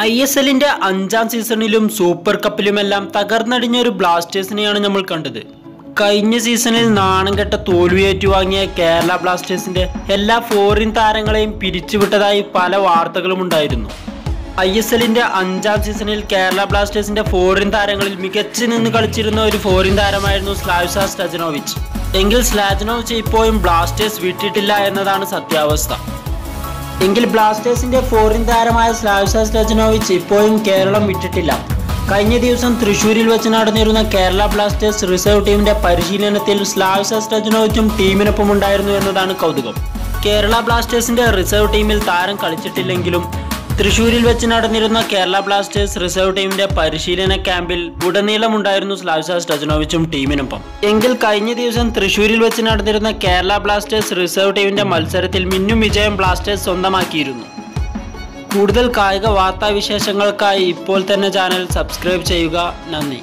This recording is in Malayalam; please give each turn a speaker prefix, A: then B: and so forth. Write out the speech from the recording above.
A: ISLന്റെ 5ാം സീസണിലും സൂപ്പർ കപ്പിലുമെല്ലാം തകർന്നടിഞ്ഞ ഒരു ബ്ലാസ്റ്റേഴ്സിനെയാണ് നമ്മൾ കണ്ടത്. കഴിഞ്ഞ സീസണിൽ നാണം കെട്ട തോൽവി ഏറ്റുവാങ്ങിയ കേരള ബ്ലാസ്റ്റേഴ്സിന്റെ എല്ലാ ഫോറിൻ താരങ്ങളെയും പിരിച്ചുവിട്ടതായി പല വാർത്തകളും ഉണ്ടായിരുന്നു. ISLന്റെ 5ാം സീസണിൽ കേരള ബ്ലാസ്റ്റേഴ്സിന്റെ ഫോറിൻ താരങ്ങളിൽ മികച്ചു നിന്ന് കളിച്ചിരുന്ന ഒരു ഫോറിൻ താരമായിരുന്നു സ്ലാവിഷ സ്റ്റജനോവിച്ച്. എങ്കിൽ സ്ലാജനോവിച്ച് ഇപ്പോഴും ബ്ലാസ്റ്റേഴ്സ് വിട്ടിട്ടില്ല എന്നതാണ് സത്യാവസ്ഥ. എങ്കിൽ ബ്ലാസ്റ്റേഴ്സിന്റെ ഫോറിൻ താരമായ സ്ലാവിഷ സ്റ്റജനോവിച്ച് ഇപ്പോഴും കേരളം വിട്ടിട്ടില്ല. കഴിഞ്ഞ ദിവസം തൃശ്ശൂരിൽ വെച്ച് നടന്നിരുന്ന കേരള ബ്ലാസ്റ്റേഴ്സ് റിസർവ് ടീമിന്റെ പരിശീലനത്തിൽ സ്ലാവിഷ സ്റ്റജനോവിച്ചും ടീമിനൊപ്പം ഉണ്ടായിരുന്നു എന്നതാണ് കൗതുകം. കേരള ബ്ലാസ്റ്റേഴ്സിന്റെ റിസർവ് ടീമിൽ താരം കളിച്ചിട്ടില്ലെങ്കിലും തൃശ്ശൂരിൽ വെച്ച് നടന്നിരുന്ന കേരള ബ്ലാസ്റ്റേഴ്സ് റിസർവ് ടീമിന്റെ പരിശീലന ക്യാമ്പിൽ ഉടനീളമുണ്ടായിരുന്നു സ്ലാവിഷ സ്റ്റജനോവിച്ചും ടീമിനൊപ്പം. എങ്കിൽ കഴിഞ്ഞ ദിവസം തൃശ്ശൂരിൽ വെച്ച് നടന്നിരുന്ന കേരള ബ്ലാസ്റ്റേഴ്സ് റിസർവ് ടീമിന്റെ മത്സരത്തിൽ മിന്നും വിജയം ബ്ലാസ്റ്റേഴ്സ് സ്വന്തമാക്കിയിരുന്നു. കൂടുതൽ കായിക വാർത്താവിശേഷങ്ങൾക്കായി ഇപ്പോൾ തന്നെ ചാനൽ സബ്സ്ക്രൈബ് ചെയ്യുക. നന്ദി.